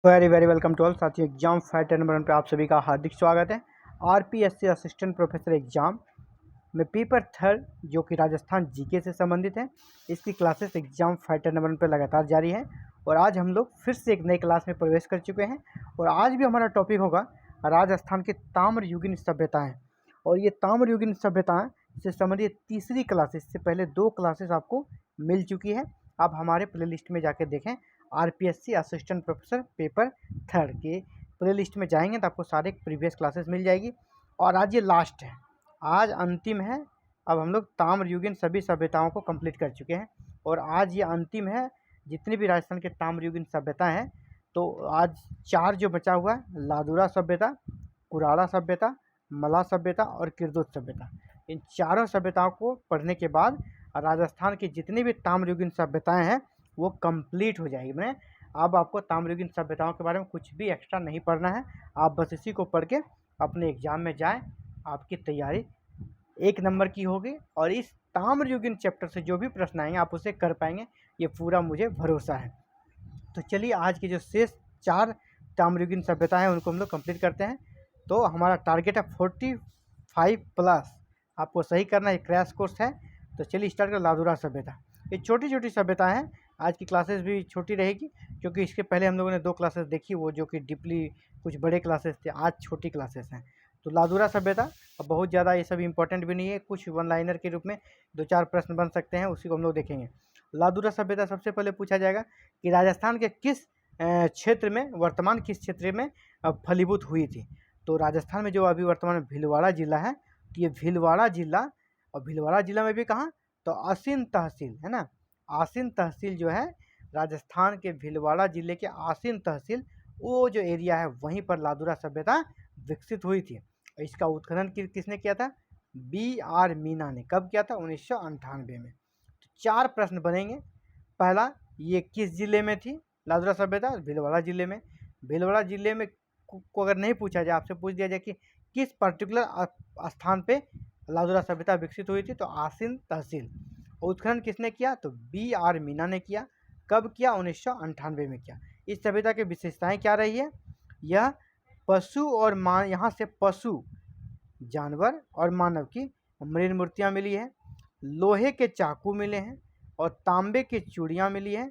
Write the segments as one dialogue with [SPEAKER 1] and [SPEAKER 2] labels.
[SPEAKER 1] Very very welcome to all साथियों। Exam fighter number 1 पे आप सभी का हार्दिक स्वागत है। आरपीएससी असिस्टेंट प्रोफेसर एग्जाम में पेपर थर्ड जो कि राजस्थान जीके से संबंधित है, इसकी क्लासेस एग्जाम फाइटर नंबर 1 पे लगातार जारी है। और आज हम लोग फिर से एक नई क्लास में प्रवेश कर चुके हैं और आज भी हमारा टॉपिक होगा राजस्थान की ताम्रयुगीन सभ्यताएँ। और ये ताम्रयुगीन सभ्यताएँ से संबंधित तीसरी क्लासेस, से पहले 2 क्लासेस आपको मिल चुकी है। आप हमारे प्लेलिस्ट में जाके देखें, RPSC assistant professor paper third के प्लेलिस्ट में जाएंगे तो आपको सारे प्रीवियस क्लासेस मिल जाएगी। और आज ये लास्ट है, आज अंतिम है। अब हम लोग ताम्रयुगीन सभी सभ्यताओं को कंप्लीट कर चुके हैं और आज ये अंतिम है जितनी भी राजस्थान के ताम्रयुगीन सभ्यता हैं। तो आज 4 जो बचा हुआ है, लादुरा सभ्यता, कुराड़ा सभ्यता, मला सभ्यता और किरदुत सभ्यता, इन चारों सभ्यताओं को पढ़ने के बाद राजस्थान की जितनी भी ताम्रयुगीन सभ्यताएं हैं वो कंप्लीट हो जाएगी। मैंने अब आपको ताम्रयुगीन सभ्यताओं के बारे में कुछ भी एक्स्ट्रा नहीं पढ़ना है, आप बस इसी को पढ़ के अपने एग्जाम में जाएं, आपकी तैयारी 1 नंबर की होगी। और इस ताम्रयुगीन चैप्टर से जो भी प्रश्न आएंगे आप उसे कर पाएंगे, ये पूरा मुझे भरोसा है। तो चलिए आज के जो शेष 4 ताम्रयुगीन सभ्यता हैं उनको हम लोग कंप्लीट करते हैं। तो हमारा टारगेट है 45 प्लस, आपको सही करना है, क्रैश कोर्स है। तो चलिए स्टार्ट कर। लादुरा सभ्यता, ये छोटी छोटी सभ्यता है। आज की क्लासेस भी छोटी रहेगी क्योंकि इसके पहले हम लोगों ने 2 क्लासेस देखी, वो जो कि डीपली कुछ बड़े क्लासेस थे, आज छोटी क्लासेस हैं। तो लादुरा सभ्यता अब बहुत ज़्यादा ये सब इंपॉर्टेंट भी नहीं है, कुछ वन लाइनर के रूप में 2-4 प्रश्न बन सकते हैं, उसी को हम लोग देखेंगे। लादुरा सभ्यता सबसे पहले पूछा जाएगा कि राजस्थान के किस क्षेत्र में, वर्तमान किस क्षेत्र में फलीभूत हुई थी। तो राजस्थान में जो अभी वर्तमान में भीलवाड़ा जिला है, तो ये भीलवाड़ा जिला, और भीलवाड़ा जिला में भी कहाँ, तो आसीन तहसील है ना, आसीन तहसील जो है राजस्थान के भीलवाड़ा जिले के आसीन तहसील, वो जो एरिया है वहीं पर लादुरा सभ्यता विकसित हुई थी। और इसका उत्खनन किसने किया था, B.R. मीना ने। कब किया था, 1998 में। तो 4 प्रश्न बनेंगे। पहला, ये किस जिले में थी लादुरा सभ्यता, भीलवाड़ा जिले में। भीलवाड़ा जिले में को अगर नहीं पूछा जाए, आपसे पूछ दिया जाए कि किस पर्टिकुलर स्थान पे लादुरा सभ्यता विकसित हुई थी, तो आसीन तहसील। उत्खनन किसने किया, तो B.R. मीना ने किया। कब किया, 1998 में किया। इस सभ्यता की विशेषताएं क्या रही है, यह पशु और यहाँ से पशु, जानवर और मानव की मृण मूर्तियाँ मिली है, लोहे के चाकू मिले हैं और तांबे की चूड़ियाँ मिली हैं।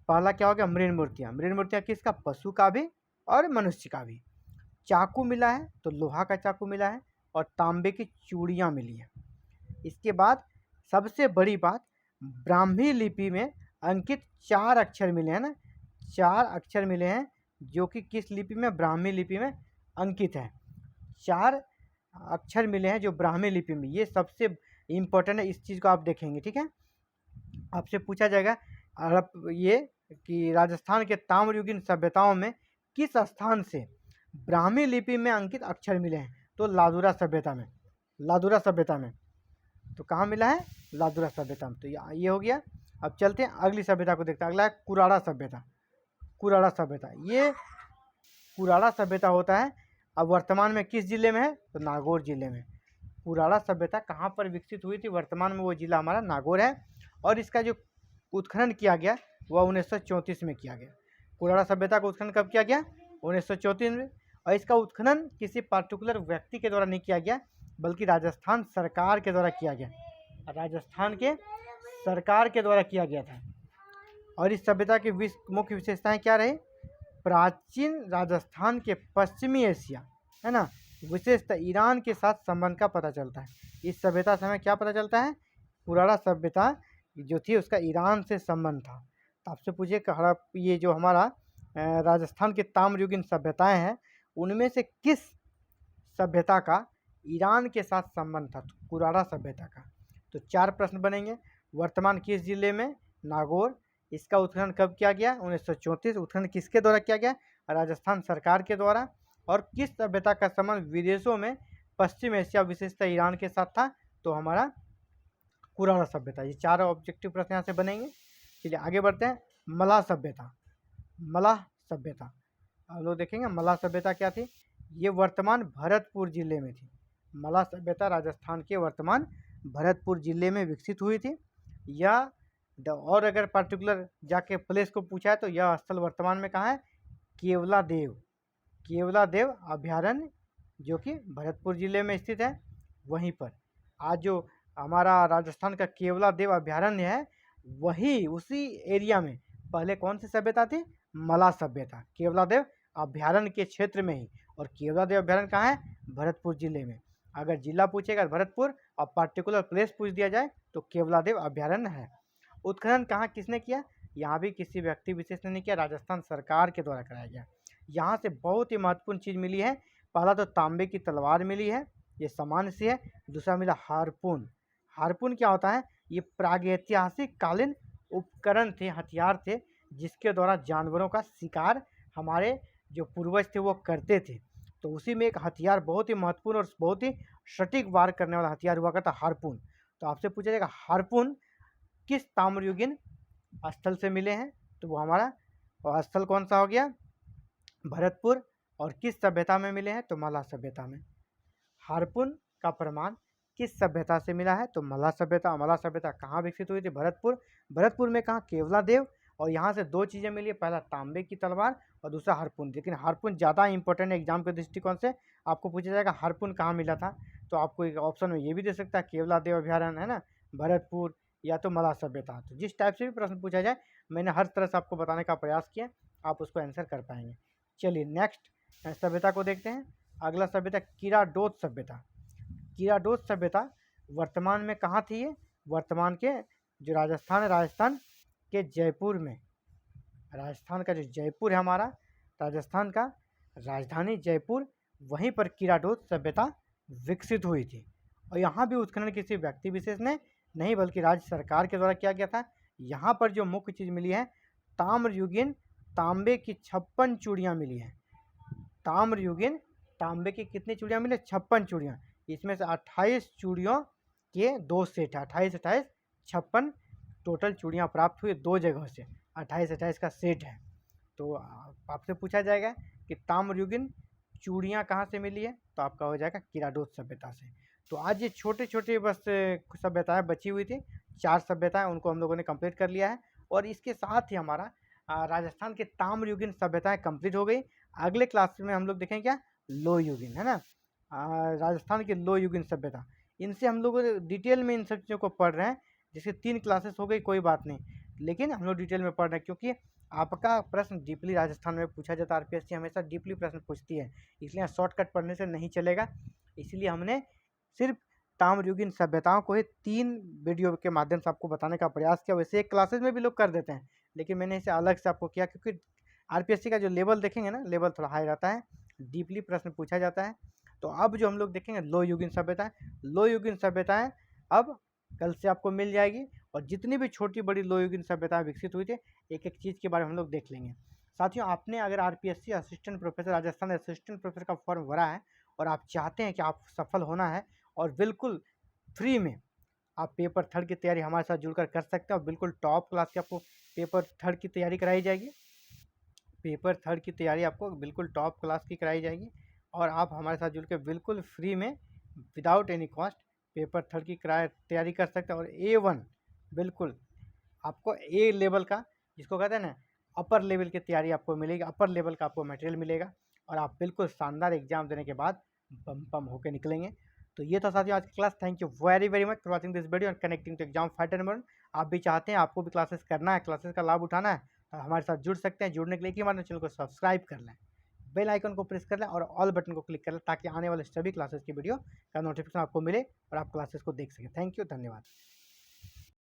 [SPEAKER 1] पहला क्या हो गया, मृण मूर्तियाँ। मृण मूर्तियाँ किसका, पशु का भी और मनुष्य का भी। चाकू मिला है तो लोहा का चाकू मिला है और तांबे की चूड़ियाँ मिली हैं। इसके बाद सबसे बड़ी बात, ब्राह्मी लिपि में अंकित 4 अक्षर मिले हैं ना, 4 अक्षर मिले हैं जो कि किस लिपि में, ब्राह्मी लिपि में अंकित है। 4 अक्षर मिले हैं जो ब्राह्मी लिपि में, ये सबसे इम्पोर्टेंट है, इस चीज़ को आप देखेंगे, ठीक है। आपसे पूछा जाएगा ये कि राजस्थान के ताम्रयुगीन सभ्यताओं में किस स्थान से ब्राह्मी लिपि में अंकित अक्षर मिले हैं, तो लादुरा सभ्यता में। लादुरा सभ्यता में तो कहाँ मिला है, लादुरा सभ्यता में। तो ये हो गया। अब चलते हैं अगली सभ्यता को देखते हैं। अगला है कुराड़ा सभ्यता। कुराड़ा सभ्यता, ये कुराड़ा सभ्यता होता है, अब वर्तमान में किस जिले में है, तो नागौर जिले में। कुराड़ा सभ्यता कहाँ पर विकसित हुई थी, वर्तमान में वो जिला हमारा नागौर है। और इसका जो उत्खनन किया गया वह 1934 में किया गया। कुराड़ा सभ्यता का उत्खनन कब किया गया, 1934 में। और इसका उत्खनन किसी पार्टिकुलर व्यक्ति के द्वारा नहीं किया गया, बल्कि राजस्थान सरकार के द्वारा किया गया। राजस्थान के सरकार के द्वारा किया गया था। और इस सभ्यता की मुख्य विशेषताएं क्या रही, प्राचीन राजस्थान के पश्चिमी एशिया, है ना, विशेषतः ईरान के साथ संबंध का पता चलता है। इस सभ्यता से हमें क्या पता चलता है, कुराड़ा सभ्यता जो थी उसका ईरान से संबंध था। तो आपसे पूछिए कि ये जो हमारा राजस्थान की ताम्रयुगीन सभ्यताएं हैं उनमें से किस सभ्यता का ईरान के साथ संबंध था, तो कुराड़ा सभ्यता का। तो 4 प्रश्न बनेंगे। वर्तमान किस जिले में, नागौर। इसका उत्खनन कब किया गया, 1934। उत्खनन किसके द्वारा किया गया, राजस्थान सरकार के द्वारा। और किस सभ्यता का संबंध विदेशों में पश्चिम एशिया, विशेषतः ईरान के साथ था, तो हमारा कुराड़ा सभ्यता। ये 4 ऑब्जेक्टिव प्रश्न यहाँ से बनेंगे। चलिए आगे बढ़ते हैं। मलाह सभ्यता। मलाह सभ्यता हम लोग देखेंगे। मलाह सभ्यता क्या थी, ये वर्तमान भरतपुर जिले में थी। मलाह सभ्यता राजस्थान के वर्तमान भरतपुर जिले में विकसित हुई थी। यह और अगर पर्टिकुलर जाके प्लेस को पूछा है तो यह स्थल वर्तमान में कहाँ है, केवलादेव अभयारण्य जो कि भरतपुर जिले में स्थित है वहीं पर। आज जो हमारा राजस्थान का केवलादेव अभयारण्य है वही उसी एरिया में पहले कौन सी सभ्यता थी, मला सभ्यता, केवलादेव अभयारण्य के क्षेत्र में ही। और केवलादेव अभयारण्य कहाँ है, भरतपुर जिले में। अगर जिला पूछेगा भरतपुर और पर्टिकुलर प्लेस पूछ दिया जाए तो केवलादेव अभयारण्य है। उत्खनन कहाँ किसने किया, यहाँ भी किसी व्यक्ति विशेष ने नहीं किया, राजस्थान सरकार के द्वारा कराया गया। यहाँ से बहुत ही महत्वपूर्ण चीज़ मिली है। पहला तो तांबे की तलवार मिली है, ये सामान्य सी है। दूसरा मिला हारपून। हारपून क्या होता है, ये प्रागैतिहासिक कालीन उपकरण थे, हथियार थे, जिसके द्वारा जानवरों का शिकार हमारे जो पूर्वज थे वो करते थे। तो उसी में एक हथियार बहुत ही महत्वपूर्ण और बहुत ही सटीक वार करने वाला हथियार हुआ करता हारपून। तो आपसे पूछा जाएगा हारपून किस ताम्रयुगीन स्थल से मिले हैं, तो वो हमारा स्थल कौन सा हो गया, भरतपुर। और किस सभ्यता में मिले हैं, तो मला सभ्यता में। हारपून का प्रमाण किस सभ्यता से मिला है, तो मला सभ्यता। मला सभ्यता कहाँ विकसित हुई थी, भरतपुर। भरतपुर में कहाँ, केवलादेव। और यहाँ से दो चीज़ें मिली है, पहला तांबे की तलवार और दूसरा हारपून। लेकिन हारपून ज़्यादा इंपॉर्टेंट है एग्जाम के दृष्टिकोण से। आपको पूछा जाएगा हारपून कहाँ मिला था, तो आपको एक ऑप्शन में ये भी दे सकता है, केवलादेव अभयारण्य है ना, भरतपुर, या तो मला सभ्यता। तो जिस टाइप से भी प्रश्न पूछा जाए मैंने हर तरह से आपको बताने का प्रयास किया, आप उसको आंसर कर पाएंगे। चलिए नेक्स्ट सभ्यता को देखते हैं। अगला सभ्यता कीराडोत सभ्यता। कीराडोत सभ्यता वर्तमान में कहाँ थी, ये वर्तमान के जो राजस्थान है, राजस्थान के जयपुर में। राजस्थान का जो जयपुर है हमारा, राजस्थान का राजधानी जयपुर, वहीं पर कीराडोत सभ्यता विकसित हुई थी। और यहाँ भी उत्खनन किसी व्यक्ति विशेष ने नहीं बल्कि राज्य सरकार के द्वारा किया गया था। यहाँ पर जो मुख्य चीज़ मिली है, ताम्रयुगीन तांबे की 56 चूड़ियाँ मिली हैं। ताम्रयुगीन तांबे की कितनी चूड़ियाँ मिली, 56 चूड़ियाँ। इसमें से 28 चूड़ियों के 2 सेट है, 28 56 टोटल चूड़ियाँ प्राप्त हुई 2 जगहों से, 28 का सेट है। तो आपसे पूछा जाएगा कि ताम्रयुगीन चूड़ियाँ कहाँ से मिली है, तो आपका हो जाएगा कीराडोत सभ्यता से। तो आज ये छोटे छोटे बस सभ्यताएँ बची हुई थी, 4 सभ्यताएँ, उनको हम लोगों ने कंप्लीट कर लिया है। और इसके साथ ही हमारा राजस्थान के ताम्रयुगीन सभ्यताएँ कंप्लीट हो गई। अगले क्लास में हम लोग देखेंगे क्या, लोहयुगीन, है ना, राजस्थान की लोहयुगीन सभ्यता। इनसे हम लोग डिटेल में इन सब चीज़ों को पढ़ रहे हैं। जैसे 3 क्लासेस हो गई, कोई बात नहीं, लेकिन हम लोग डिटेल में पढ़ रहे हैं क्योंकि आपका प्रश्न डीपली राजस्थान में पूछा जाता है। आरपीएससी हमेशा डीपली प्रश्न पूछती है, इसलिए शॉर्टकट पढ़ने से नहीं चलेगा। इसलिए हमने सिर्फ ताम्रयुगीन सभ्यताओं को ही 3 वीडियो के माध्यम से आपको बताने का प्रयास किया। वैसे एक क्लासेस में भी लोग कर देते हैं, लेकिन मैंने इसे अलग से आपको किया क्योंकि आरपीएससी का जो लेवल देखेंगे ना, लेवल थोड़ा हाई रहता है, डीपली प्रश्न पूछा जाता है। तो अब जो हम लोग देखेंगे लोहयुगीन सभ्यताएँ, लोहयुगीन सभ्यताएँ अब कल से आपको मिल जाएगी। और जितनी भी छोटी बड़ी लोहयुगीन सभ्यताएँ विकसित हुई थी, एक एक चीज़ के बारे में हम लोग देख लेंगे। साथियों, आपने अगर RPSC assistant professor, Rajasthan assistant professor का फॉर्म भरा है और आप चाहते हैं कि आप सफल होना है और बिल्कुल फ्री में आप पेपर 3 की तैयारी हमारे साथ जुड़कर कर सकते हैं। और बिल्कुल टॉप क्लास की आपको पेपर 3 की तैयारी कराई जाएगी। पेपर 3 की तैयारी आपको बिल्कुल टॉप क्लास की कराई जाएगी और आप हमारे साथ जुड़ के बिल्कुल फ्री में विदाउट एनी कॉस्ट पेपर 3 की तैयारी कर सकते हैं। और A1 बिल्कुल आपको A लेवल का, जिसको कहते हैं ना अपर लेवल की तैयारी आपको मिलेगी, अपर लेवल का आपको मटेरियल मिलेगा और आप बिल्कुल शानदार एग्जाम देने के बाद बम होकर निकलेंगे। तो ये था साथियों आज की class. Thank you very very much for watching this video and connecting to exam fighter number. आप भी चाहते हैं, आपको भी क्लासेस करना है, क्लासेस का लाभ उठाना है, तो हमारे साथ जुड़ सकते हैं। जुड़ने के लिए हमारे चैनल को सब्सक्राइब कर लें, बेल आइकन को प्रेस कर लें और ऑल बटन को क्लिक कर लें ताकि आने वाले सभी क्लासेस की वीडियो का नोटिफिकेशन आपको मिले और आप क्लासेस को देख सकें। थैंक यू, धन्यवाद।